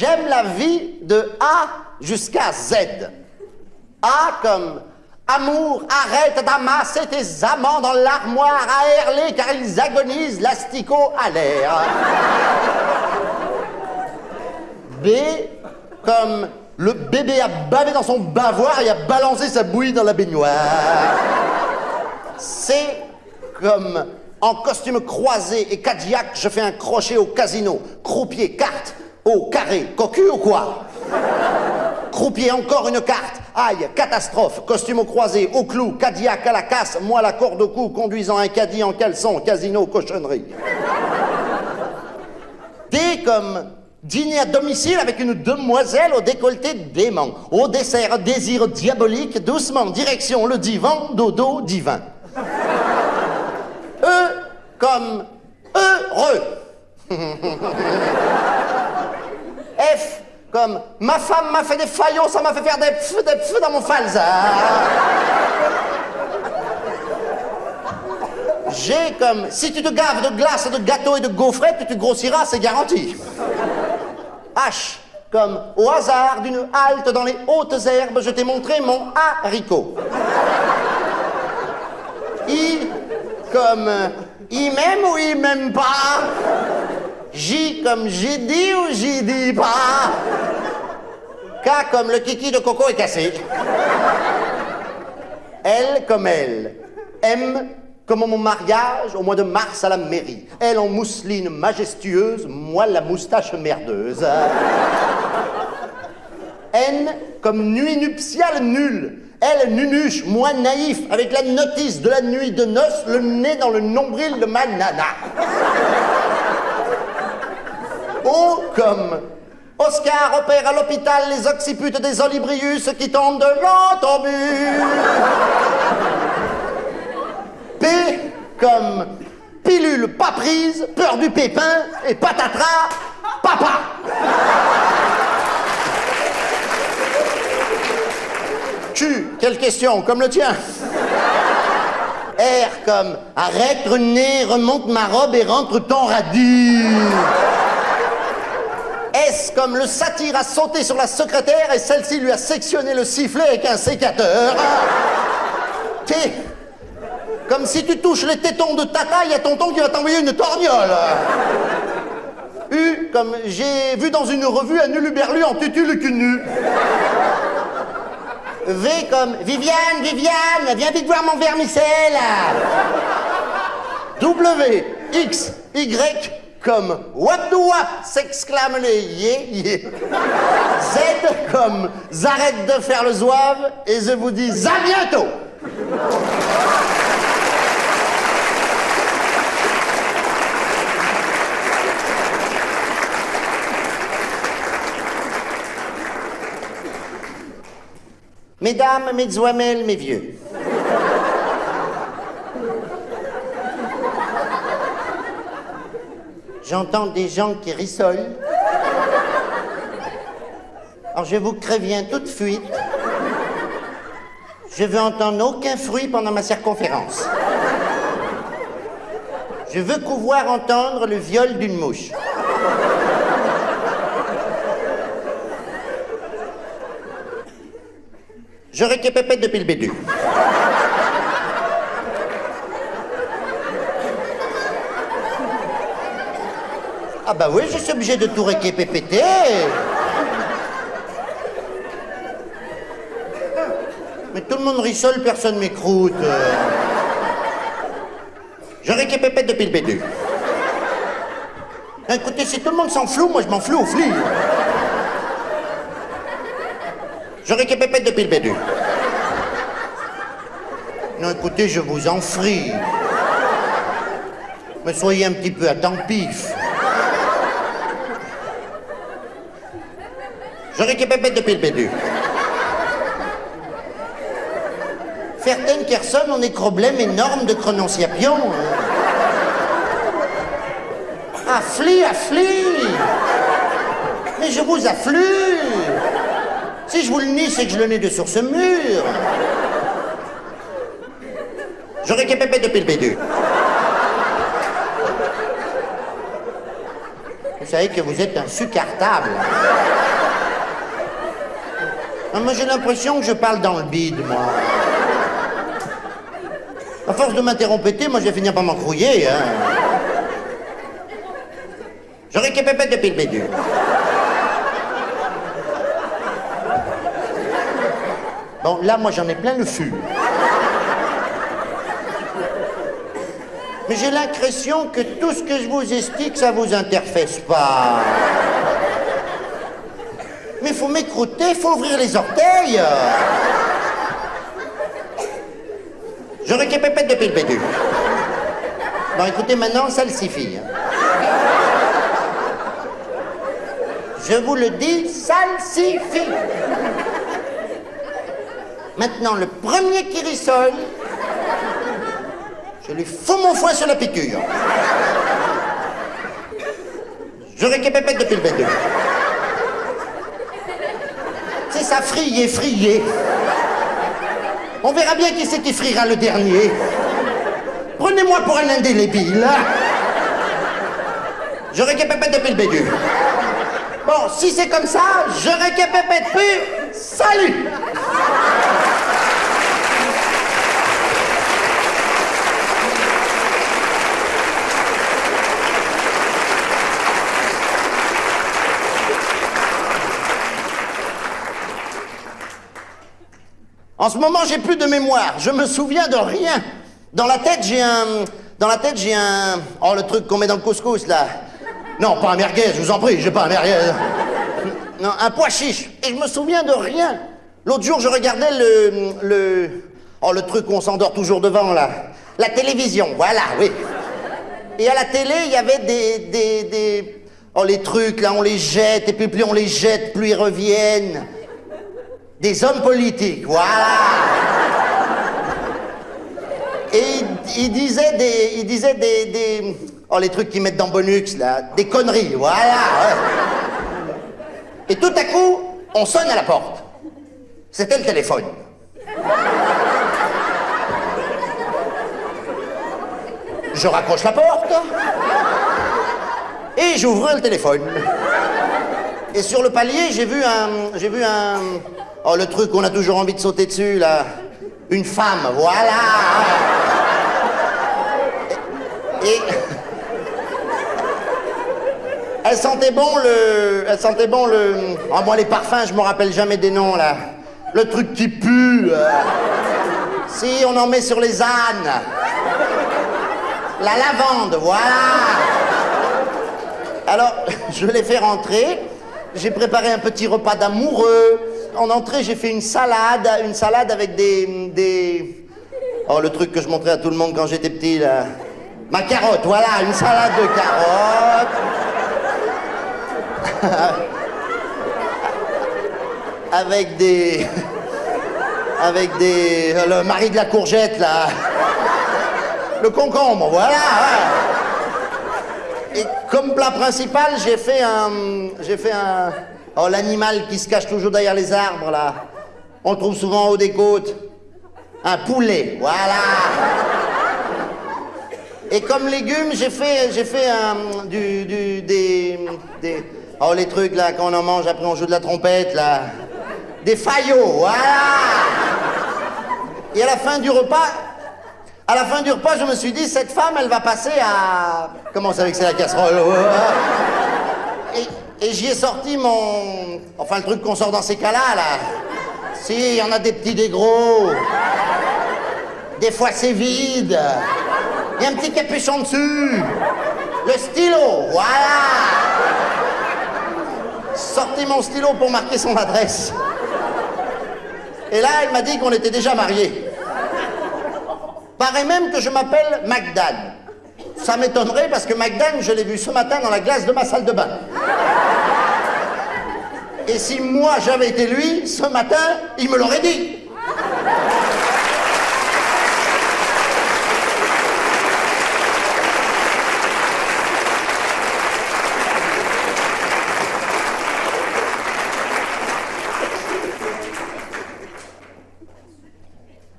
J'aime la vie de A jusqu'à Z. A comme amour, arrête d'amasser tes amants dans l'armoire à Herlé car ils agonisent l'asticot à l'air. B comme le bébé a bavé dans son bavoir et a balancé sa bouillie dans la baignoire. C comme en costume croisé et Cadillac, je fais un crochet au casino. Croupier, carte, au carré, cocu ou quoi? Croupier, encore une carte. Aïe, catastrophe, costume au croisé, au clou, Cadillac à la casse, moi la corde au cou, conduisant un caddie en caleçon, casino, cochonnerie. D comme dîner à domicile avec une demoiselle au décolleté dément. Au dessert, désir diabolique, doucement, direction le divan, dodo, divin. E comme heureux. F comme ma femme m'a fait des faillots, ça m'a fait faire des pfff dans mon falza. G comme si tu te gaves de glace, de gâteaux et de gaufrettes, tu grossiras, c'est garanti. H comme au hasard d'une halte dans les hautes herbes, je t'ai montré mon haricot. I comme il m'aime ou il m'aime pas. J comme j'ai dit ou j'y dis pas. K comme le kiki de Coco est cassé. L comme elle. M comme mon mariage au mois de mars à la mairie. Elle en mousseline majestueuse, moi la moustache merdeuse. N comme nuit nuptiale nulle. Elle nunuche, moi naïf, avec la notice de la nuit de noces, le nez dans le nombril de ma nana. O comme Oscar opère à l'hôpital les occiputes des Olibrius qui tombent de l'autobus. P comme pilule pas prise, peur du pépin et patatras, papa. Q, quelle question, comme le tien. R comme arrête René, remonte ma robe et rentre ton radis. S comme le satyre a sauté sur la secrétaire et celle-ci lui a sectionné le sifflet avec un sécateur. T comme si tu touches les tétons de tata, il y a tonton qui va t'envoyer une torgnole. U comme j'ai vu dans une revue un uluberlu en tutu le cul nu. V comme Viviane, viens vite voir mon vermicelle. W, X, Y comme what do what s'exclament les yé. Z comme j'arrête de faire le zouave et je vous dis à bientôt. Mesdames, mesdemoiselles, mes vieux. J'entends des gens qui rissolent. Alors je vous préviens toute fuite. Je veux entendre aucun fruit pendant ma circonférence. Je veux pouvoir entendre le viol d'une mouche. Je récupépète depuis le bédu. Ah bah oui, je suis obligé de tout récupépéter. Mais tout le monde rissole, personne m'écroute. Je récupépète depuis le bédu. Écoutez, si tout le monde s'en floue, moi je m'en floue au fli. Je récupépète depuis le bédu. Non, écoutez, je vous en prie. Mais soyez un petit peu attentifs. Je récupépète depuis le bédu. Certaines personnes ont des problèmes énormes de prononciation. Affli. Mais je vous afflue. Si je vous le nie, c'est que je le nie de sur ce mur. Je récupépète depuis le bédu. savez que vous êtes insucartable. Moi, j'ai l'impression que je parle dans le bide, moi. À force de m'interrompre, moi, je vais finir par m'encrouiller, hein. J'aurais qu'à pépette depuis le bédu. Bon, là, moi, j'en ai plein le fût. Mais j'ai l'impression que tout ce que je vous explique, ça vous interfesse pas. Mais il faut m'écrouter, il faut ouvrir les orteils. J'aurais qu'à pépette depuis le bédu. Bon, écoutez, maintenant, ça le suffit. Je vous le dis, ça le suffit. Maintenant, le premier qui rissole, je lui fous mon foin sur la piqûre. J'aurais qu'à pépette depuis le bédu. C'est ça, frier. On verra bien qui c'est qui friera le dernier. Prenez-moi pour un indélébile. J'aurais qu'à pépette depuis le bédu. Bon, si c'est comme ça, j'aurais qu'à pépette plus. Salut! En ce moment, j'ai plus de mémoire. Je me souviens de rien. Dans la tête, j'ai un... Oh, le truc qu'on met dans le couscous, là. Non, pas un merguez, je vous en prie, j'ai pas un merguez. Non, un pois chiche. Et je me souviens de rien. L'autre jour, je regardais Oh, le truc où on s'endort toujours devant, là. La télévision, voilà, oui. Et à la télé, il y avait Oh, les trucs, là, on les jette, et puis plus on les jette, plus ils reviennent. Des hommes politiques, voilà. Et il disait des... Oh, les trucs qu'ils mettent dans Bonux, là. Des conneries, voilà. Ouais. Et tout à coup, on sonne à la porte. C'était le téléphone. Je raccroche la porte. Et j'ouvre le téléphone. Et sur le palier, j'ai vu un... Oh, le truc qu'on a toujours envie de sauter dessus, là. Une femme, voilà. Et... Elle sentait bon le... Oh, moi, les parfums, je me rappelle jamais des noms, là. Le truc qui pue. Si, on en met sur les ânes. La lavande, voilà. Alors, je l'ai fait rentrer. J'ai préparé un petit repas d'amoureux. En entrée, j'ai fait une salade avec des... Oh, le truc que je montrais à tout le monde quand j'étais petit, là. Ma carotte, voilà, une salade de carottes. Avec des... Le mari de la courgette, là. Le concombre, voilà, ouais. Et comme plat principal, j'ai fait un... Oh, l'animal qui se cache toujours derrière les arbres, là. On le trouve souvent en haut des côtes. Un poulet, voilà. Et comme légumes, j'ai fait Oh, les trucs, là, quand on en mange, après on joue de la trompette, là. Des faillots, voilà. Et à la fin du repas, je me suis dit, cette femme, elle va passer à... Comment vous savez que c'est la casserole? Et j'y ai sorti mon... Enfin, le truc qu'on sort dans ces cas-là, là. Si, il y en a des petits, des gros. Des fois, c'est vide. Il y a un petit capuchon dessus. Le stylo, voilà. Sorti mon stylo pour marquer son adresse. Et là, elle m'a dit qu'on était déjà mariés. Paraît même que je m'appelle Magdan. Ça m'étonnerait parce que Magdan, je l'ai vu ce matin dans la glace de ma salle de bain. Et si moi j'avais été lui, ce matin, il me l'aurait dit.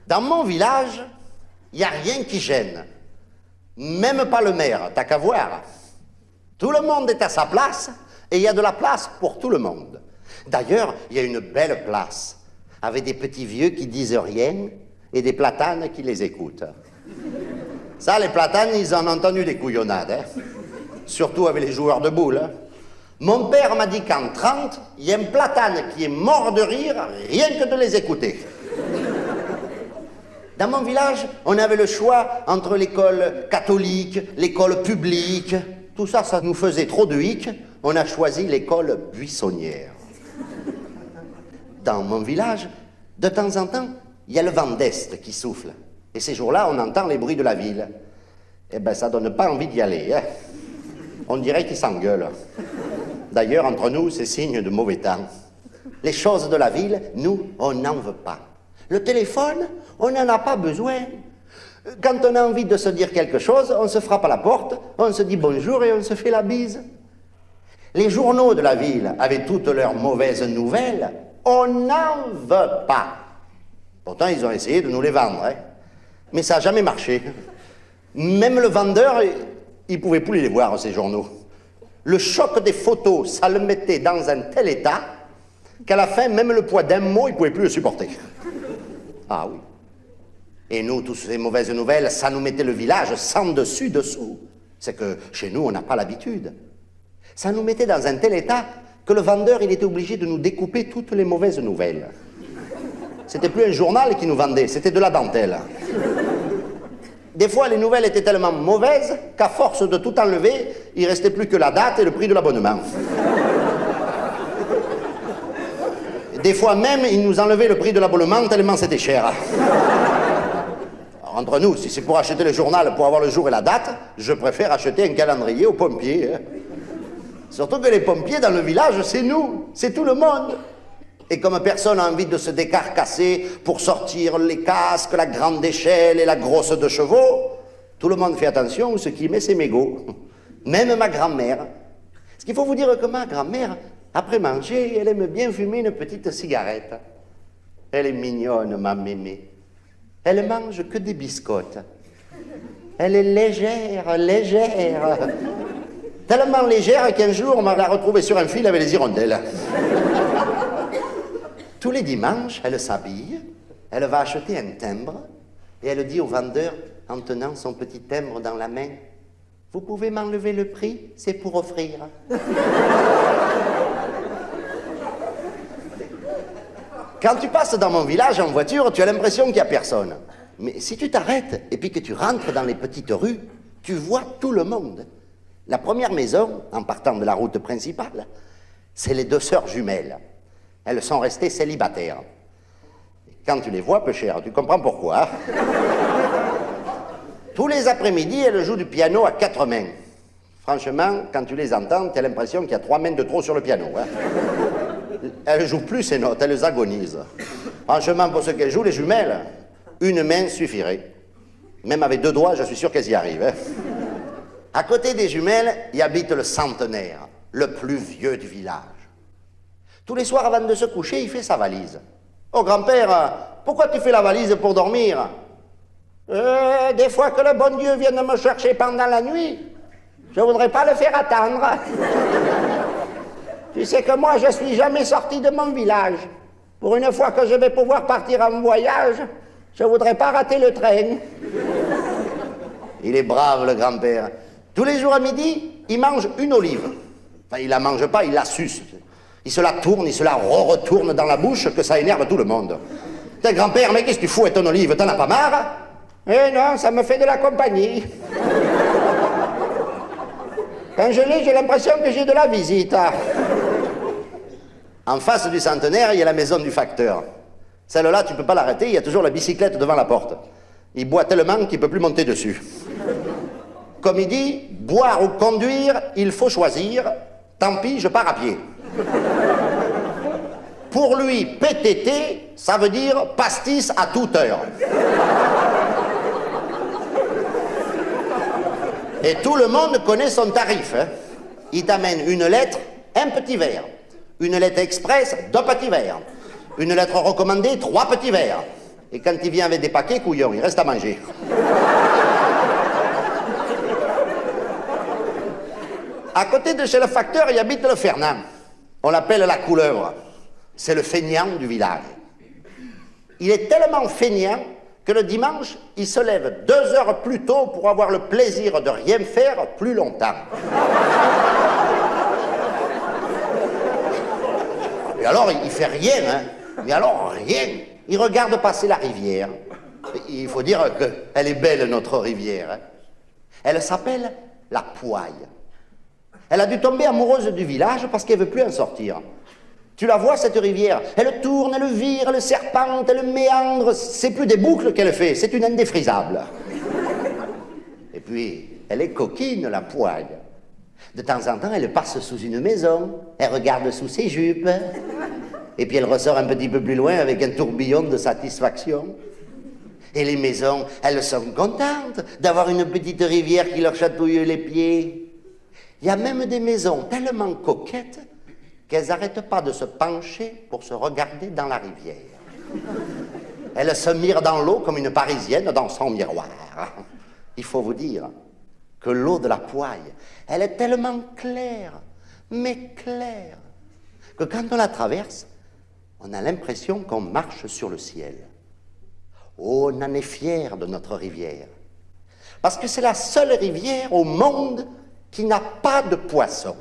Dans mon village, il n'y a rien qui gêne. Même pas le maire, t'as qu'à voir. Tout le monde est à sa place et il y a de la place pour tout le monde. D'ailleurs, il y a une belle place avec des petits vieux qui disent rien et des platanes qui les écoutent. Ça, les platanes, ils en ont entendu des couillonnades, hein. Surtout avec les joueurs de boules. Hein. Mon père m'a dit qu'en 30, il y a un platane qui est mort de rire, rien que de les écouter. Dans mon village, on avait le choix entre l'école catholique, l'école publique. Tout ça, ça nous faisait trop de hic. On a choisi l'école buissonnière. Dans mon village, de temps en temps, il y a le vent d'Est qui souffle. Et ces jours-là, on entend les bruits de la ville. Eh ben, ça donne pas envie d'y aller, hein. On dirait qu'ils s'engueulent. D'ailleurs, entre nous, c'est signe de mauvais temps. Les choses de la ville, nous, on n'en veut pas. Le téléphone, on n'en a pas besoin. Quand on a envie de se dire quelque chose, on se frappe à la porte, on se dit bonjour et on se fait la bise. Les journaux de la ville, avec toutes leurs mauvaises nouvelles, on n'en veut pas. Pourtant, ils ont essayé de nous les vendre, hein. Mais ça n'a jamais marché. Même le vendeur, il ne pouvait plus les voir, ces journaux. Le choc des photos, ça le mettait dans un tel état qu'à la fin, même le poids d'un mot, il ne pouvait plus le supporter. Ah oui. Et nous, toutes ces mauvaises nouvelles, ça nous mettait le village sans dessus-dessous. C'est que chez nous, on n'a pas l'habitude. Ça nous mettait dans un tel état que le vendeur, il était obligé de nous découper toutes les mauvaises nouvelles. C'était plus un journal qui nous vendait, c'était de la dentelle. Des fois, les nouvelles étaient tellement mauvaises qu'à force de tout enlever, il ne restait plus que la date et le prix de l'abonnement. Des fois même, ils nous enlevaient le prix de l'abonnement tellement c'était cher. Alors, entre nous, si c'est pour acheter le journal pour avoir le jour et la date, je préfère acheter un calendrier aux pompiers. Hein. Surtout que les pompiers dans le village, c'est nous, c'est tout le monde. Et comme personne n'a envie de se décarcasser pour sortir les casques, la grande échelle et la grosse de chevaux, tout le monde fait attention où ce qu'il met ses mégots. Même ma grand-mère. Ce qu'il faut vous dire que ma grand-mère, après manger, elle aime bien fumer une petite cigarette. Elle est mignonne, ma mémé. Elle mange que des biscottes. Elle est légère, légère. Tellement légère qu'un jour, on l'a retrouvée sur un fil avec les hirondelles. Tous les dimanches, elle s'habille, elle va acheter un timbre et elle dit au vendeur, en tenant son petit timbre dans la main, « Vous pouvez m'enlever le prix, c'est pour offrir. » Quand tu passes dans mon village en voiture, tu as l'impression qu'il n'y a personne. Mais si tu t'arrêtes et puis que tu rentres dans les petites rues, tu vois tout le monde. La première maison, en partant de la route principale, c'est les deux sœurs jumelles. Elles sont restées célibataires. Quand tu les vois, peu cher, tu comprends pourquoi. Tous les après-midi, elles jouent du piano à 4 mains. Franchement, quand tu les entends, tu as l'impression qu'il y a 3 mains de trop sur le piano. Hein. Elles jouent plus ces notes, elles agonisent. Franchement, pour ce qu'elles jouent, les jumelles, une main suffirait. Même avec 2 doigts, je suis sûr qu'elles y arrivent. Hein. À côté des jumelles, y habite le centenaire, le plus vieux du village. Tous les soirs, avant de se coucher, il fait sa valise. « Oh, grand-père, pourquoi tu fais la valise pour dormir ?»« Des fois que le bon Dieu vienne me chercher pendant la nuit, je voudrais pas le faire attendre. Tu sais que moi, je suis jamais sorti de mon village. Pour une fois que je vais pouvoir partir en voyage, je voudrais pas rater le train. » Il est brave, le grand-père. Tous les jours à midi, il mange une olive. Enfin, il la mange pas, il la suce. Il se la tourne, il se la retourne dans la bouche, que ça énerve tout le monde. T'es grand-père, mais qu'est-ce que tu fous avec ton olive? T'en as pas marre? Eh non, ça me fait de la compagnie. Quand je l'ai, j'ai l'impression que j'ai de la visite. En face du centenaire, il y a la maison du facteur. Celle-là, tu peux pas l'arrêter, il y a toujours la bicyclette devant la porte. Il boit tellement qu'il ne peut plus monter dessus. Comme il dit, boire ou conduire, il faut choisir. Tant pis, je pars à pied. Pour lui, PTT, ça veut dire pastis à toute heure. Et tout le monde connaît son tarif. Hein. Il t'amène une lettre, un petit verre. Une lettre express, 2 petits verres. Une lettre recommandée, 3 petits verres. Et quand il vient avec des paquets, couillon, il reste à manger. À côté de chez le facteur, il habite le Fernand. On l'appelle la couleuvre. C'est le feignant du village. Il est tellement feignant que le dimanche, il se lève 2 heures plus tôt pour avoir le plaisir de rien faire plus longtemps. Et alors, il fait rien, hein. Mais alors, rien. Il regarde passer la rivière. Il faut dire qu'elle est belle, notre rivière. Hein. Elle s'appelle la Pouaille. Elle a dû tomber amoureuse du village parce qu'elle ne veut plus en sortir. Tu la vois, cette rivière, elle tourne, elle vire, elle serpente, elle méandre. C'est plus des boucles qu'elle fait, c'est une indéfrisable. Et puis, elle est coquine, la Pouaille. De temps en temps, elle passe sous une maison, elle regarde sous ses jupes, et puis elle ressort un petit peu plus loin avec un tourbillon de satisfaction. Et les maisons, elles sont contentes d'avoir une petite rivière qui leur chatouille les pieds. Il y a même des maisons tellement coquettes qu'elles n'arrêtent pas de se pencher pour se regarder dans la rivière. Elles se mirent dans l'eau comme une Parisienne dans son miroir. Il faut vous dire que l'eau de la Pouaille, elle est tellement claire, mais claire, que quand on la traverse, on a l'impression qu'on marche sur le ciel. Oh, on en est fier de notre rivière, parce que c'est la seule rivière au monde qui n'a pas de poissons.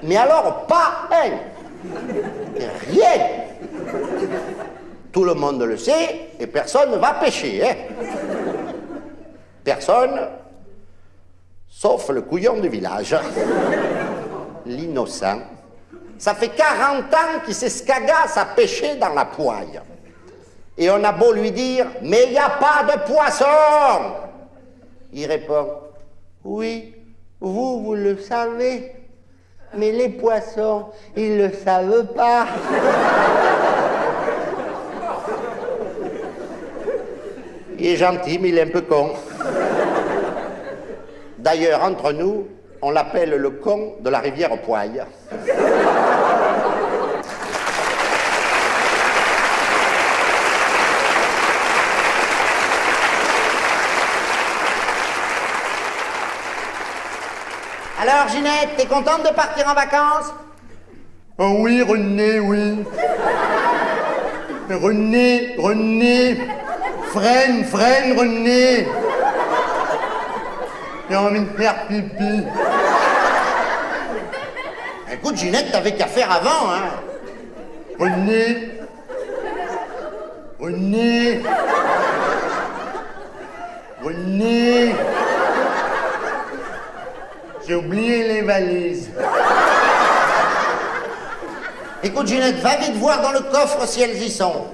Mais alors, pas un, rien. Tout le monde le sait et personne ne va pêcher. Hein. Personne, sauf le couillon du village, l'innocent. Ça fait 40 ans qu'il s'escagasse à pêcher dans la Pouaille. Et on a beau lui dire, mais il n'y a pas de poisson. Il répond, oui, vous le savez, mais les poissons, ils ne le savent pas. Il est gentil, mais il est un peu con. D'ailleurs, entre nous, on l'appelle le con de la rivière Pouaille. Alors, Ginette, t'es contente de partir en vacances? Oh oui, René, oui. René, freine, René. J'ai envie de faire pipi. Écoute, Ginette, t'avais qu'à faire avant, hein. René. J'ai oublié les valises. Écoute, Ginette, va vite voir dans le coffre si elles y sont.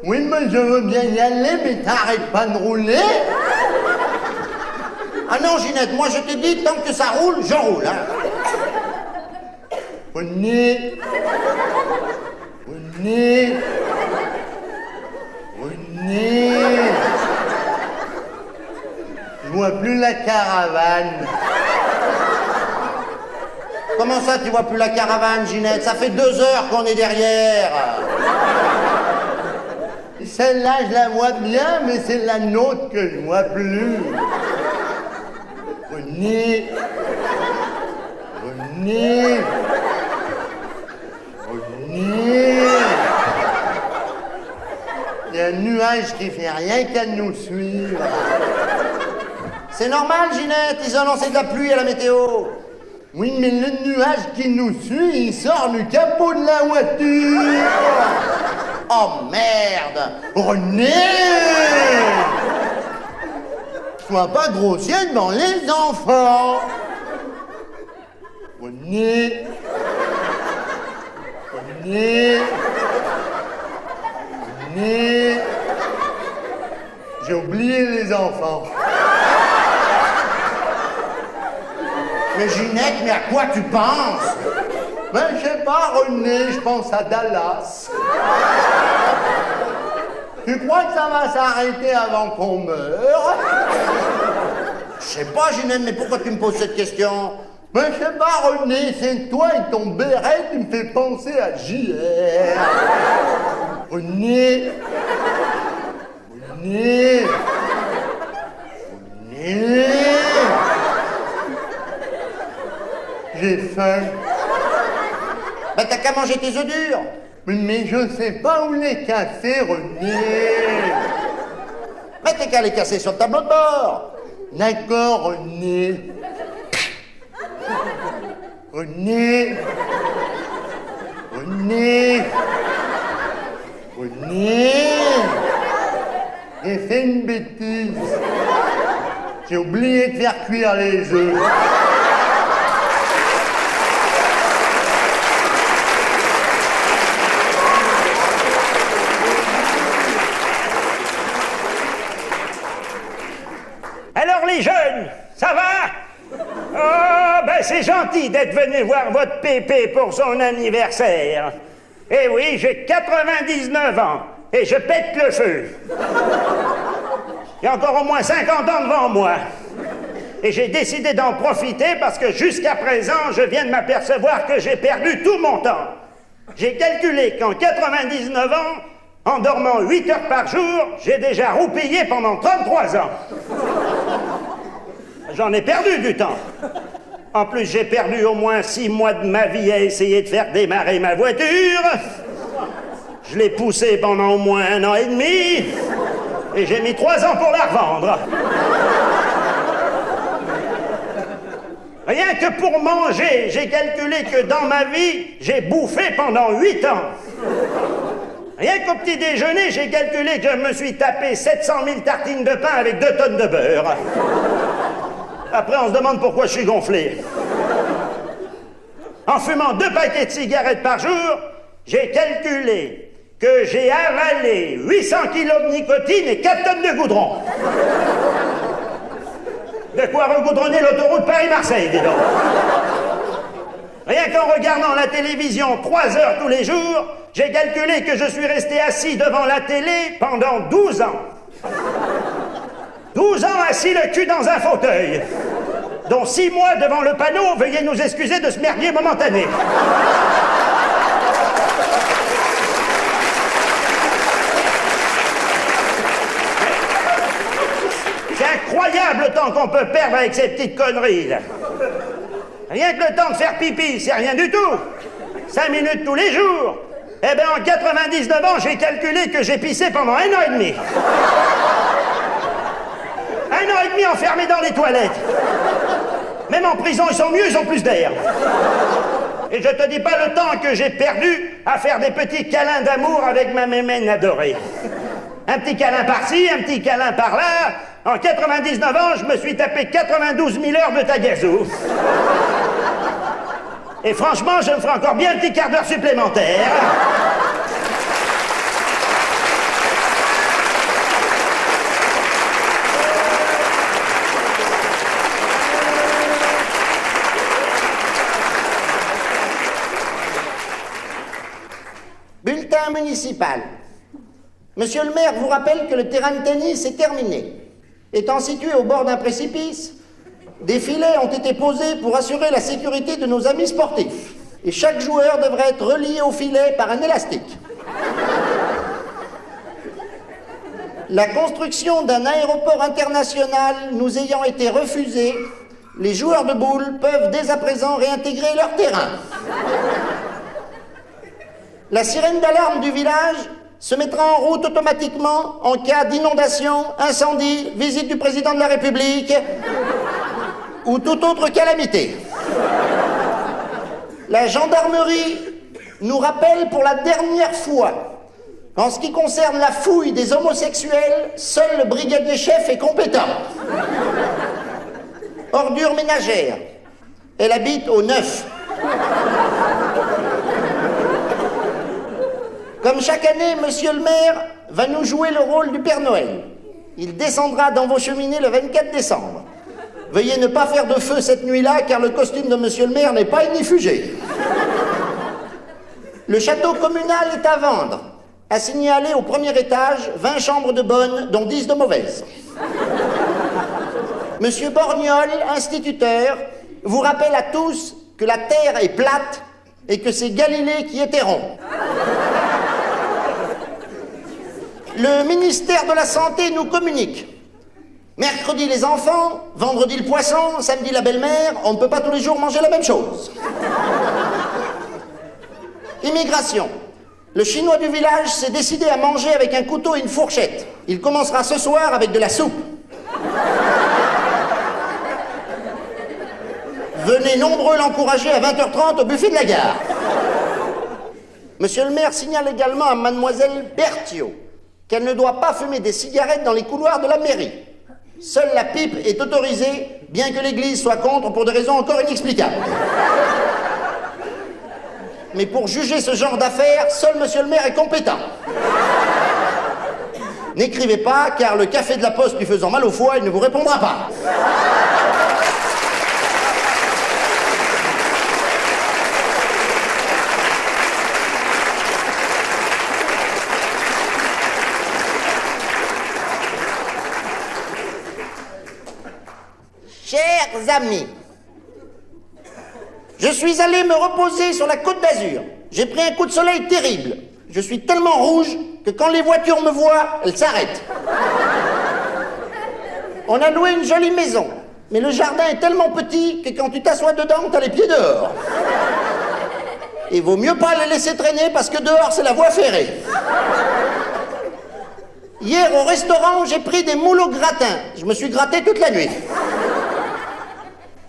Oui, mais je veux bien y aller, mais t'arrêtes pas de rouler. Ah non, Ginette, moi je te dis, tant que ça roule, je roule, hein. René. Je vois plus la caravane. Comment ça, tu vois plus la caravane, Ginette? Ça fait 2 heures qu'on est derrière. Celle-là, je la vois bien, mais c'est la nôtre que je vois plus. René. Il y a un nuage qui fait rien qu'à nous suivre. C'est normal, Ginette, ils ont lancé de la pluie à la météo. Oui, mais le nuage qui nous suit, il sort du capot de la voiture. Oh merde! René! Sois pas grossier devant les enfants. René. J'ai oublié les enfants. Mais Ginette, mais à quoi tu penses? Ben, je sais pas, René, je pense à Dallas. Tu crois que ça va s'arrêter avant qu'on meure? Je sais pas, Ginette, mais pourquoi tu me poses cette question? Ben, je sais pas, René, c'est toi et ton béret qui me fait penser à JR. René. René. J'ai faim. Bah t'as qu'à manger tes œufs durs. Mais je sais pas où les casser, René. Mais t'as qu'à les casser sur le tableau de bord. D'accord, René. René. René. René. J'ai fait une bêtise. J'ai oublié de faire cuire les œufs. Alors les jeunes, ça va? Oh, ben c'est gentil d'être venu voir votre pépé pour son anniversaire. Eh oui, j'ai 99 ans et je pète le feu. Il y a encore au moins 50 ans devant moi. Et j'ai décidé d'en profiter parce que jusqu'à présent, je viens de m'apercevoir que j'ai perdu tout mon temps. J'ai calculé qu'en 99 ans, en dormant 8 heures par jour, j'ai déjà roupillé pendant 33 ans. J'en ai perdu du temps. En plus, j'ai perdu au moins 6 mois de ma vie à essayer de faire démarrer ma voiture. Je l'ai poussée pendant au moins 1 an et demi. Et j'ai mis 3 ans pour la revendre. Rien que pour manger, j'ai calculé que dans ma vie, j'ai bouffé pendant 8 ans. Rien qu'au petit déjeuner, j'ai calculé que je me suis tapé 700 000 tartines de pain avec 2 tonnes de beurre. Après, on se demande pourquoi je suis gonflé. En fumant 2 paquets de cigarettes par jour, j'ai calculé que j'ai avalé 800 kilos de nicotine et 4 tonnes de goudron. De quoi regoudronner l'autoroute Paris-Marseille, dis donc. Rien qu'en regardant la télévision 3 heures tous les jours, j'ai calculé que je suis resté assis devant la télé pendant 12 ans. 12 ans assis le cul dans un fauteuil, dont 6 mois devant le panneau, veuillez nous excuser de ce merdier momentané. C'est incroyable le temps qu'on peut perdre avec ces petites conneries, là. Rien que le temps de faire pipi, c'est rien du tout. 5 minutes tous les jours. Eh bien, en 99 ans, j'ai calculé que j'ai pissé pendant 1 an et demi. 1 an et demi enfermé dans les toilettes. Même en prison, ils sont mieux, ils ont plus d'air. Et je te dis pas le temps que j'ai perdu à faire des petits câlins d'amour avec ma mémène adorée. Un petit câlin par-ci, un petit câlin par-là. En 99 ans, je me suis tapé 92 000 heures de tagazou. Et franchement, je me ferai encore bien un petit quart d'heure supplémentaire. Bulletin municipal. Monsieur le maire vous rappelle que le terrain de tennis est terminé. Étant situé au bord d'un précipice, des filets ont été posés pour assurer la sécurité de nos amis sportifs. Et chaque joueur devrait être relié au filet par un élastique. La construction d'un aéroport international nous ayant été refusée, les joueurs de boules peuvent dès à présent réintégrer leur terrain. La sirène d'alarme du village se mettra en route automatiquement en cas d'inondation, incendie, visite du président de la République ou toute autre calamité. La gendarmerie nous rappelle pour la dernière fois qu'en ce qui concerne la fouille des homosexuels, seul le brigadier chef est compétent. Ordure ménagère. Elle habite au 9. Comme chaque année, monsieur le maire va nous jouer le rôle du Père Noël. Il descendra dans vos cheminées le 24 décembre. Veuillez ne pas faire de feu cette nuit-là, car le costume de monsieur le maire n'est pas inifugé. Le château communal est à vendre. À signaler au premier étage, 20 chambres de bonnes, dont 10 de mauvaises. Monsieur Borgnol, instituteur, vous rappelle à tous que la Terre est plate et que c'est Galilée qui était rond. Le ministère de la Santé nous communique Mercredi les enfants, vendredi le poisson, samedi la belle-mère, on ne peut pas tous les jours manger la même chose. Immigration. Le Chinois du village s'est décidé à manger avec un couteau et une fourchette. Il commencera ce soir avec de la soupe. Venez nombreux l'encourager à 20h30 au buffet de la gare. Monsieur le maire signale également à mademoiselle Berthiaud qu'elle ne doit pas fumer des cigarettes dans les couloirs de la mairie. Seule la pipe est autorisée, bien que l'église soit contre pour des raisons encore inexplicables. Mais pour juger ce genre d'affaires, seul monsieur le maire est compétent. N'écrivez pas, car le café de la poste lui faisant mal au foie, il ne vous répondra pas. Chers amis, je suis allé me reposer sur la Côte d'Azur. J'ai pris un coup de soleil terrible. Je suis tellement rouge que quand les voitures me voient, elles s'arrêtent. On a loué une jolie maison, mais le jardin est tellement petit que quand tu t'assois dedans, t'as les pieds dehors. Il vaut mieux pas les laisser traîner parce que dehors, c'est la voie ferrée. Hier, au restaurant, j'ai pris des moules au gratin. Je me suis gratté toute la nuit.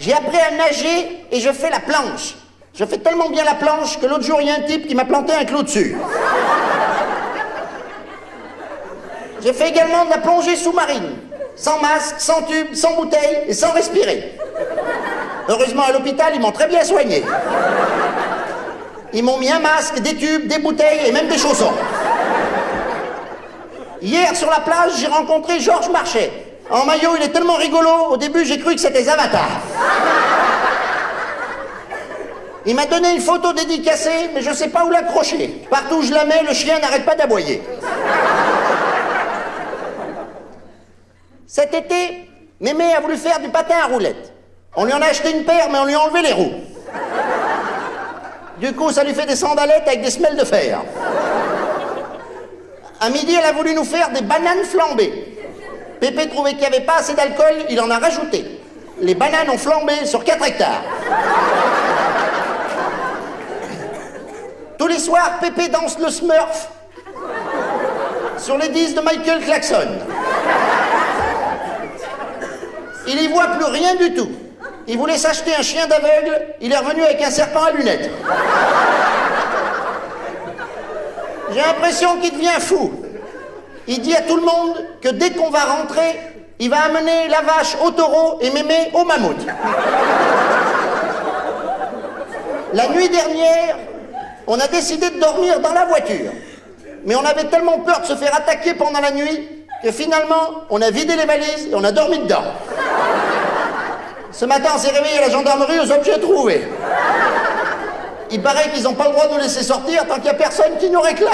J'ai appris à nager et je fais la planche. Je fais tellement bien la planche que l'autre jour, il y a un type qui m'a planté un clou dessus. J'ai fait également de la plongée sous-marine. Sans masque, sans tube, sans bouteille et sans respirer. Heureusement, à l'hôpital, ils m'ont très bien soigné. Ils m'ont mis un masque, des tubes, des bouteilles et même des chaussons. Hier, sur la plage, j'ai rencontré Georges Marchais. En maillot, il est tellement rigolo, au début, j'ai cru que c'était Avatar. Il m'a donné une photo dédicacée, mais je sais pas où l'accrocher. Partout où je la mets, le chien n'arrête pas d'aboyer. Cet été, Mémé a voulu faire du patin à roulettes. On lui en a acheté une paire, mais on lui a enlevé les roues. Du coup, ça lui fait des sandalettes avec des semelles de fer. À midi, elle a voulu nous faire des bananes flambées. Pépé trouvait qu'il n'y avait pas assez d'alcool, il en a rajouté. Les bananes ont flambé sur 4 hectares. Tous les soirs, Pépé danse le Smurf sur les disques de Michael Jackson. Il n'y voit plus rien du tout. Il voulait s'acheter un chien d'aveugle, il est revenu avec un serpent à lunettes. J'ai l'impression qu'il devient fou. Il dit à tout le monde que dès qu'on va rentrer, il va amener la vache au taureau et Mémé au mammouth. La nuit dernière, on a décidé de dormir dans la voiture. Mais on avait tellement peur de se faire attaquer pendant la nuit que finalement, on a vidé les valises et on a dormi dedans. Ce matin, on s'est réveillé à la gendarmerie aux objets trouvés. Il paraît qu'ils n'ont pas le droit de nous laisser sortir tant qu'il n'y a personne qui nous réclame.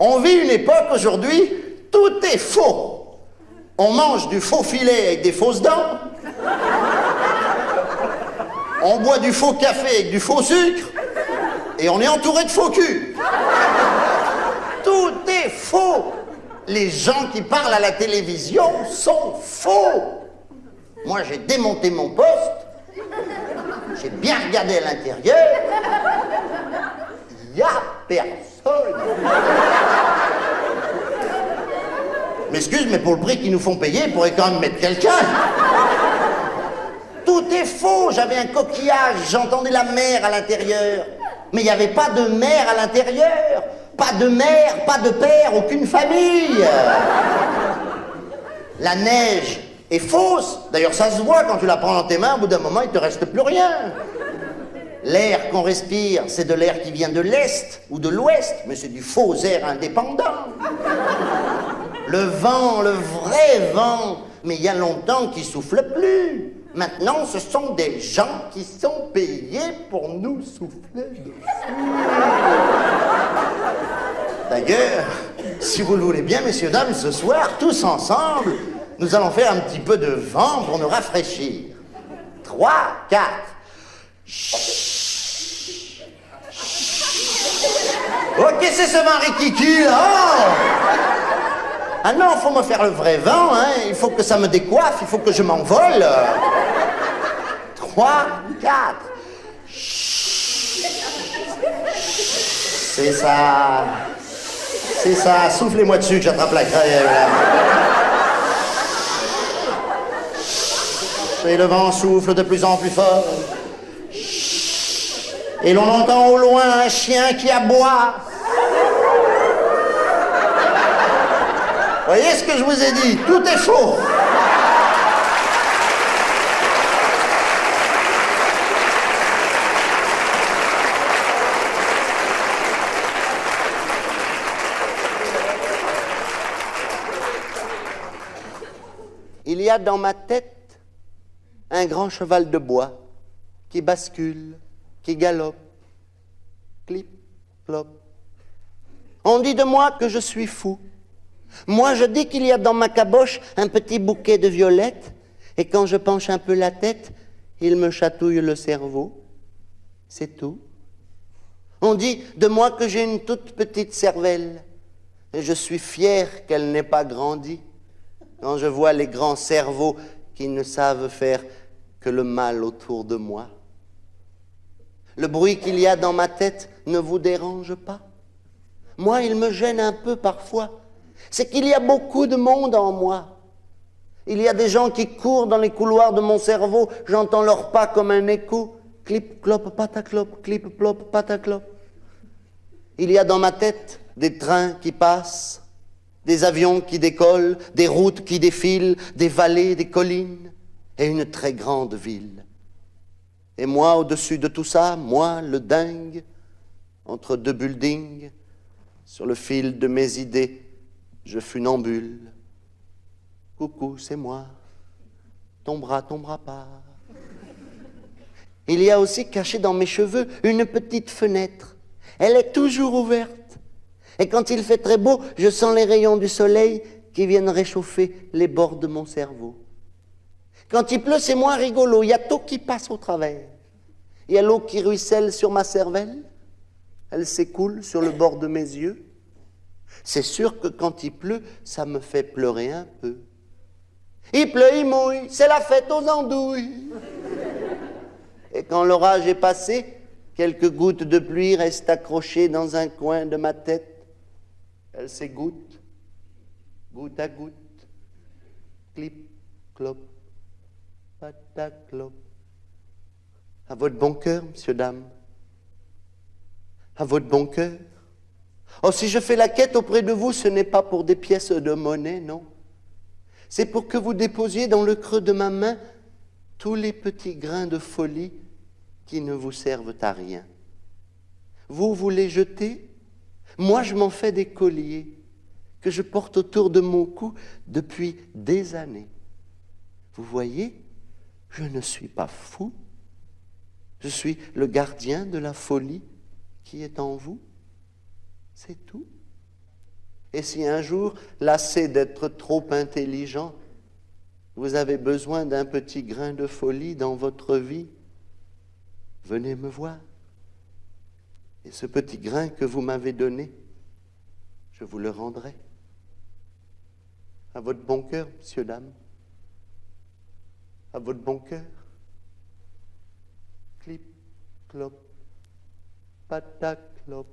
On vit une époque aujourd'hui, tout est faux. On mange du faux filet avec des fausses dents. On boit du faux café avec du faux sucre. Et on est entouré de faux culs. Tout est faux. Les gens qui parlent à la télévision sont faux. Moi, j'ai démonté mon poste. J'ai bien regardé à l'intérieur. Il n'y a personne. M'excuse, mais pour le prix qu'ils nous font payer, ils pourraient quand même mettre quelqu'un. Tout est faux. J'avais un coquillage, j'entendais la mer à l'intérieur. Mais il n'y avait pas de mer à l'intérieur. Pas de mère, pas de père, aucune famille. La neige est fausse. D'ailleurs, ça se voit quand tu la prends dans tes mains, au bout d'un moment, il ne te reste plus rien. L'air qu'on respire, c'est de l'air qui vient de l'Est ou de l'Ouest, mais c'est du faux air indépendant. Le vent, le vrai vent, mais il y a longtemps qu'il souffle plus. Maintenant, ce sont des gens qui sont payés pour nous souffler dessus. D'ailleurs, si vous le voulez bien, messieurs, dames, ce soir, tous ensemble, nous allons faire un petit peu de vent pour nous rafraîchir. 3, 4. Oh, qu'est-ce que c'est ce vent rikiki, là? Ah non, faut me faire le vrai vent, hein. Il faut que ça me décoiffe, il faut que je m'envole. 3, 4. C'est ça. C'est ça. Soufflez-moi dessus que j'attrape la crève, là. Et le vent souffle de plus en plus fort. Et l'on entend au loin un chien qui aboie. Voyez ce que je vous ai dit, tout est faux. Il y a dans ma tête un grand cheval de bois qui bascule, qui galope, clip, clop. On dit de moi que je suis fou. Moi, je dis qu'il y a dans ma caboche un petit bouquet de violettes, et quand je penche un peu la tête, il me chatouille le cerveau. C'est tout. On dit de moi que j'ai une toute petite cervelle, et je suis fier qu'elle n'ait pas grandi, quand je vois les grands cerveaux qui ne savent faire que le mal autour de moi. Le bruit qu'il y a dans ma tête ne vous dérange pas? Moi, il me gêne un peu parfois. C'est qu'il y a beaucoup de monde en moi. Il y a des gens qui courent dans les couloirs de mon cerveau, j'entends leurs pas comme un écho. Clip, clop, pataclop, clip, clop, pataclop. Il y a dans ma tête des trains qui passent, des avions qui décollent, des routes qui défilent, des vallées, des collines, et une très grande ville. Et moi, au-dessus de tout ça, moi, le dingue, entre deux buildings, sur le fil de mes idées, je funambule. Coucou, c'est moi. Tombera pas. Il y a aussi caché dans mes cheveux une petite fenêtre. Elle est toujours ouverte. Et quand il fait très beau, je sens les rayons du soleil qui viennent réchauffer les bords de mon cerveau. Quand il pleut, c'est moins rigolo. Il y a tout qui passe au travers. Il y a l'eau qui ruisselle sur ma cervelle. Elle s'écoule sur le bord de mes yeux. C'est sûr que quand il pleut, ça me fait pleurer un peu. Il pleut, il mouille, c'est la fête aux andouilles. Et quand l'orage est passé, quelques gouttes de pluie restent accrochées dans un coin de ma tête. Elles s'égouttent, goutte à goutte, clip, clop, pataclop. À votre bon cœur, monsieur, dame. À votre bon cœur. Oh, si je fais la quête auprès de vous, ce n'est pas pour des pièces de monnaie, non. C'est pour que vous déposiez dans le creux de ma main tous les petits grains de folie qui ne vous servent à rien. Vous les jetez, moi je m'en fais des colliers que je porte autour de mon cou depuis des années. Vous voyez, je ne suis pas fou. Je suis le gardien de la folie qui est en vous. C'est tout. Et si un jour, lassé d'être trop intelligent, vous avez besoin d'un petit grain de folie dans votre vie, venez me voir. Et ce petit grain que vous m'avez donné, je vous le rendrai. À votre bon cœur, monsieur, dame. À votre bon cœur. Clip, clop, pataclop.